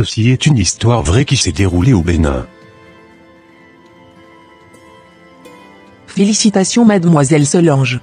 Ceci est une histoire vraie qui s'est déroulée au Bénin. Félicitations mademoiselle Solange.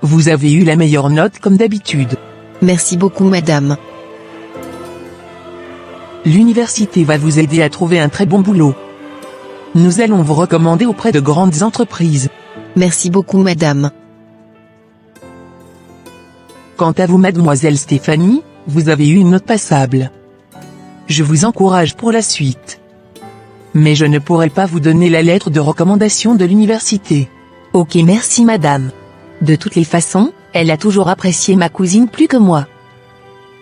Vous avez eu la meilleure note comme d'habitude. Merci beaucoup madame. L'université va vous aider à trouver un très bon boulot. Nous allons vous recommander auprès de grandes entreprises. Merci beaucoup madame. Quant à vous mademoiselle Stéphanie, vous avez eu une note passable. Je vous encourage pour la suite. Mais je ne pourrai pas vous donner la lettre de recommandation de l'université. Ok merci madame. De toutes les façons, elle a toujours apprécié ma cousine plus que moi.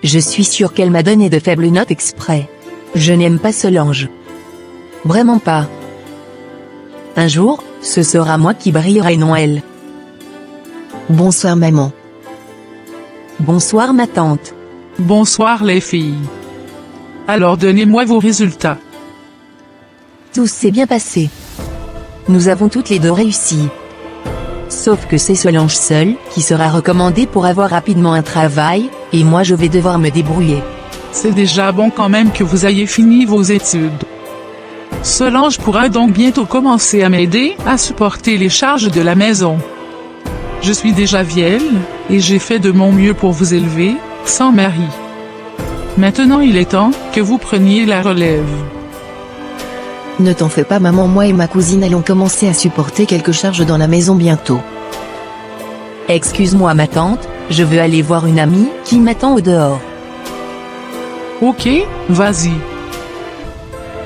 Je suis sûre qu'elle m'a donné de faibles notes exprès. Je n'aime pas Solange. Vraiment pas. Un jour, ce sera moi qui brillerai et non elle. Bonsoir maman. Bonsoir ma tante. Bonsoir les filles. Alors donnez-moi vos résultats. Tout s'est bien passé. Nous avons toutes les deux réussi. Sauf que c'est Solange seule qui sera recommandée pour avoir rapidement un travail, et moi je vais devoir me débrouiller. C'est déjà bon quand même que vous ayez fini vos études. Solange pourra donc bientôt commencer à m'aider à supporter les charges de la maison. Je suis déjà vieille, et j'ai fait de mon mieux pour vous élever, sans mari. Maintenant il est temps que vous preniez la relève. Ne t'en fais pas maman, moi et ma cousine allons commencer à supporter quelques charges dans la maison bientôt. Excuse-moi ma tante, je veux aller voir une amie qui m'attend au dehors. Ok, vas-y.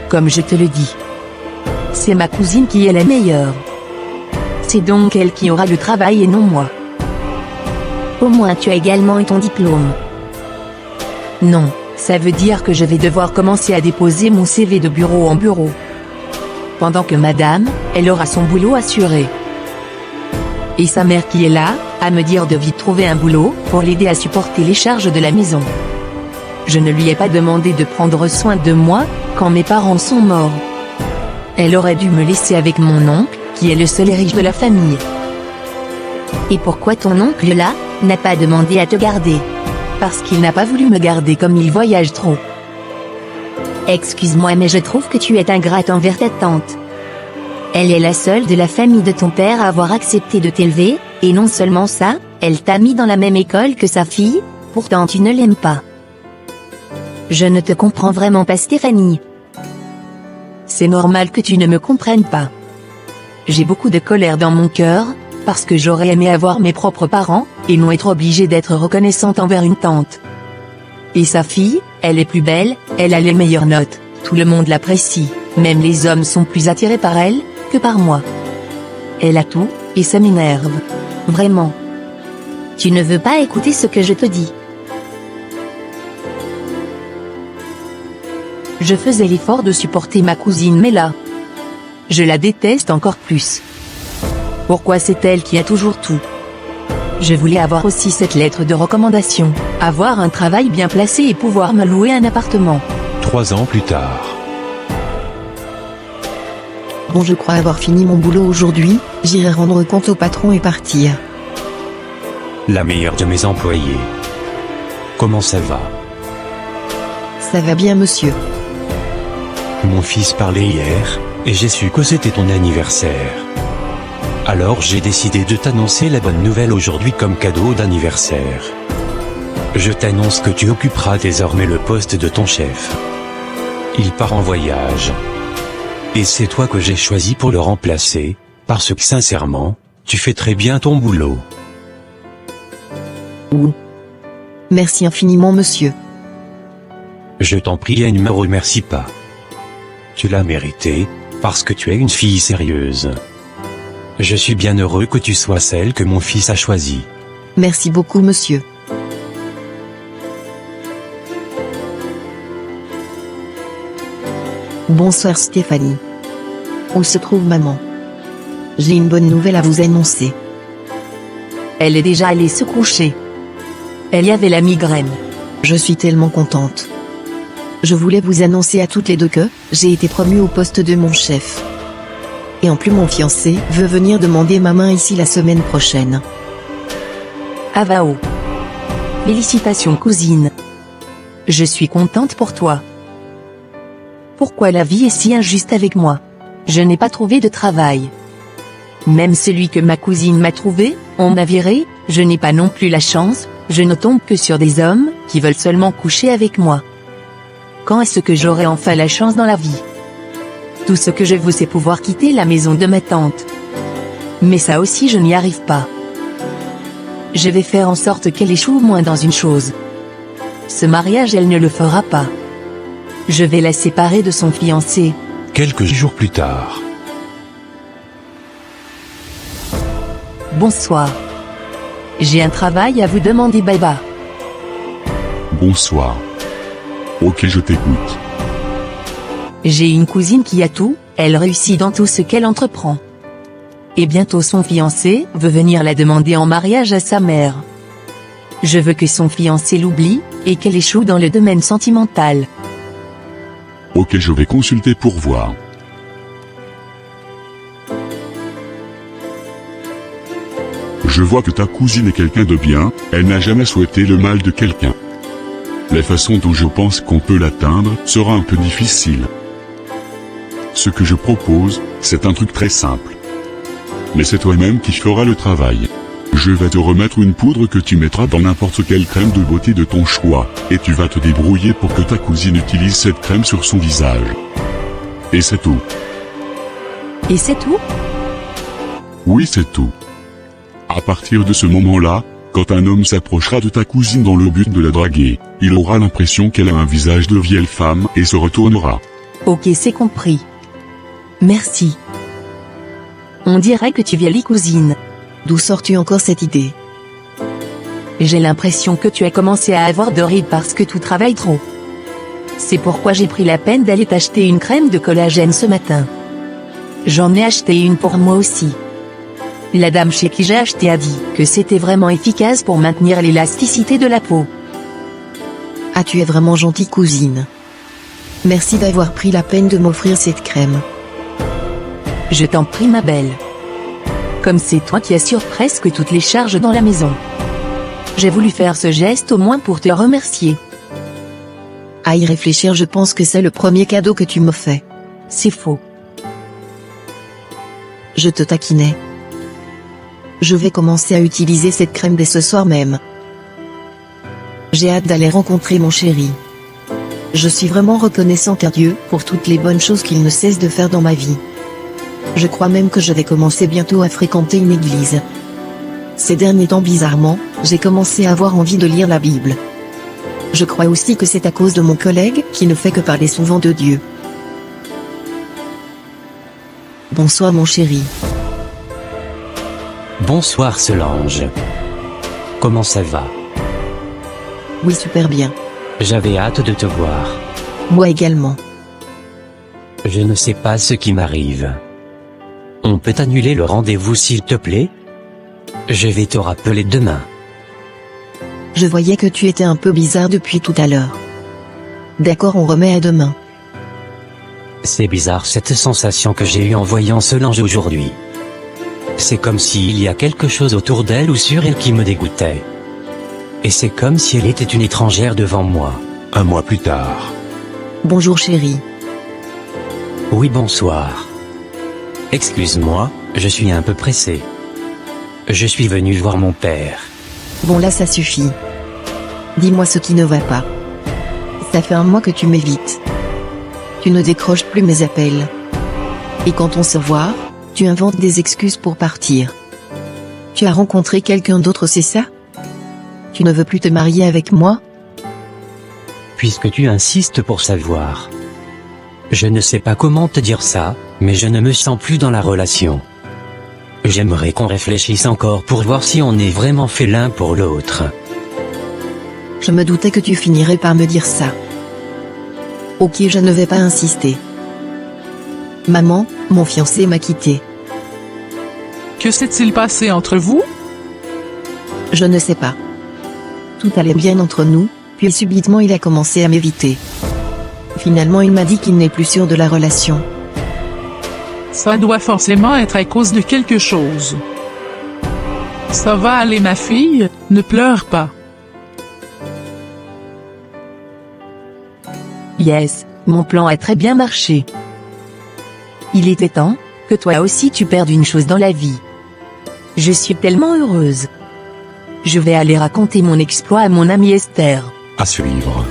Comme je te le dis. C'est ma cousine qui est la meilleure. C'est donc elle qui aura le travail et non moi. Au moins tu as également eu ton diplôme. Non, ça veut dire que je vais devoir commencer à déposer mon CV de bureau en bureau. Pendant que madame, elle aura son boulot assuré. Et sa mère qui est là, à me dire de vite trouver un boulot, pour l'aider à supporter les charges de la maison. Je ne lui ai pas demandé de prendre soin de moi, quand mes parents sont morts. Elle aurait dû me laisser avec mon oncle, qui est le seul riche de la famille. Et pourquoi ton oncle là, n'a pas demandé à te garder? Parce qu'il n'a pas voulu me garder comme il voyage trop. Excuse-moi mais je trouve que tu es ingrate envers ta tante. Elle est la seule de la famille de ton père à avoir accepté de t'élever, et non seulement ça, elle t'a mis dans la même école que sa fille, pourtant tu ne l'aimes pas. Je ne te comprends vraiment pas Stéphanie. C'est normal que tu ne me comprennes pas. J'ai beaucoup de colère dans mon cœur, parce que j'aurais aimé avoir mes propres parents, et non être obligée d'être reconnaissante envers une tante. Et sa fille, elle est plus belle, elle a les meilleures notes, tout le monde l'apprécie, même les hommes sont plus attirés par elle, que par moi. Elle a tout, et ça m'énerve. Vraiment. Tu ne veux pas écouter ce que je te dis. Je faisais l'effort de supporter ma cousine mais là, je la déteste encore plus. Pourquoi c'est elle qui a toujours tout? Je voulais avoir aussi cette lettre de recommandation, avoir un travail bien placé et pouvoir me louer un appartement. 3 ans plus tard. Bon, je crois avoir fini mon boulot aujourd'hui, j'irai rendre compte au patron et partir. La meilleure de mes employés. Comment ça va? Ça va bien monsieur. Mon fils parlait hier, et j'ai su que c'était ton anniversaire. Alors j'ai décidé de t'annoncer la bonne nouvelle aujourd'hui comme cadeau d'anniversaire. Je t'annonce que tu occuperas désormais le poste de ton chef. Il part en voyage. Et c'est toi que j'ai choisi pour le remplacer, parce que sincèrement, tu fais très bien ton boulot. Merci infiniment monsieur. Je t'en prie et ne me remercie pas. Tu l'as mérité, parce que tu es une fille sérieuse. Je suis bien heureux que tu sois celle que mon fils a choisie. Merci beaucoup monsieur. Bonsoir Stéphanie. Où se trouve maman? J'ai une bonne nouvelle à vous annoncer. Elle est déjà allée se coucher. Elle y avait la migraine. Je suis tellement contente. Je voulais vous annoncer à toutes les deux que j'ai été promue au poste de mon chef. Et en plus mon fiancé veut venir demander ma main ici la semaine prochaine. Avao. Félicitations cousine. Je suis contente pour toi. Pourquoi la vie est si injuste avec moi? Je n'ai pas trouvé de travail. Même celui que ma cousine m'a trouvé, on m'a viré, je n'ai pas non plus la chance, je ne tombe que sur des hommes, qui veulent seulement coucher avec moi. Quand est-ce que j'aurai enfin la chance dans la vie? Tout ce que je veux c'est pouvoir quitter la maison de ma tante. Mais ça aussi je n'y arrive pas. Je vais faire en sorte qu'elle échoue au moins dans une chose. Ce mariage elle ne le fera pas. Je vais la séparer de son fiancé. Quelques jours plus tard. Bonsoir. J'ai un travail à vous demander Baba. Bonsoir. Ok, je t'écoute. J'ai une cousine qui a tout, elle réussit dans tout ce qu'elle entreprend. Et bientôt son fiancé veut venir la demander en mariage à sa mère. Je veux que son fiancé l'oublie, et qu'elle échoue dans le domaine sentimental. Ok, je vais consulter pour voir. Je vois que ta cousine est quelqu'un de bien, elle n'a jamais souhaité le mal de quelqu'un. La façon dont je pense qu'on peut l'atteindre sera un peu difficile. Ce que je propose, c'est un truc très simple. Mais c'est toi-même qui feras le travail. Je vais te remettre une poudre que tu mettras dans n'importe quelle crème de beauté de ton choix, et tu vas te débrouiller pour que ta cousine utilise cette crème sur son visage. Et c'est tout. Et c'est tout? Oui, c'est tout. À partir de ce moment-là, quand un homme s'approchera de ta cousine dans le but de la draguer, il aura l'impression qu'elle a un visage de vieille femme et se retournera. Ok, c'est compris. Merci. On dirait que tu vieillis cousine. D'où sors-tu encore cette idée? J'ai l'impression que tu as commencé à avoir de rides parce que tu travailles trop. C'est pourquoi j'ai pris la peine d'aller t'acheter une crème de collagène ce matin. J'en ai acheté une pour moi aussi. La dame chez qui j'ai acheté a dit que c'était vraiment efficace pour maintenir l'élasticité de la peau. Ah, tu es vraiment gentille cousine. Merci d'avoir pris la peine de m'offrir cette crème. Je t'en prie ma belle. Comme c'est toi qui assures presque toutes les charges dans la maison. J'ai voulu faire ce geste au moins pour te remercier. À y réfléchir, je pense que c'est le premier cadeau que tu me fais. C'est faux. Je te taquinais. Je vais commencer à utiliser cette crème dès ce soir même. J'ai hâte d'aller rencontrer mon chéri. Je suis vraiment reconnaissante à Dieu pour toutes les bonnes choses qu'il ne cesse de faire dans ma vie. Je crois même que je vais commencer bientôt à fréquenter une église. Ces derniers temps, bizarrement, j'ai commencé à avoir envie de lire la Bible. Je crois aussi que c'est à cause de mon collègue qui ne fait que parler souvent de Dieu. Bonsoir mon chéri. Bonsoir Solange. Comment ça va? Oui, super bien. J'avais hâte de te voir. Moi également. Je ne sais pas ce qui m'arrive. On peut annuler le rendez-vous s'il te plaît? Je vais te rappeler demain. Je voyais que tu étais un peu bizarre depuis tout à l'heure. D'accord, on remet à demain. C'est bizarre cette sensation que j'ai eue en voyant Solange aujourd'hui. C'est comme s'il y a quelque chose autour d'elle ou sur elle qui me dégoûtait. Et c'est comme si elle était une étrangère devant moi. Un mois plus tard. Bonjour chérie. Oui, bonsoir. Excuse-moi, je suis un peu pressé. Je suis venu voir mon père. Bon là ça suffit. Dis-moi ce qui ne va pas. Ça fait un mois que tu m'évites. Tu ne décroches plus mes appels. Et quand on se voit, tu inventes des excuses pour partir. Tu as rencontré quelqu'un d'autre, c'est ça? Tu ne veux plus te marier avec moi? Puisque tu insistes pour savoir. Je ne sais pas comment te dire ça, mais je ne me sens plus dans la relation. J'aimerais qu'on réfléchisse encore pour voir si on est vraiment fait l'un pour l'autre. Je me doutais que tu finirais par me dire ça. Ok, je ne vais pas insister. Maman, mon fiancé m'a quitté. Que s'est-il passé entre vous? Je ne sais pas. Tout allait bien entre nous, puis subitement il a commencé à m'éviter. Finalement il m'a dit qu'il n'est plus sûr de la relation. Ça doit forcément être à cause de quelque chose. Ça va aller ma fille, ne pleure pas. Yes, Mon plan a très bien marché. Il était temps que toi aussi tu perdes une chose dans la vie. Je suis tellement heureuse. Je vais aller raconter mon exploit à mon amie Esther. À suivre.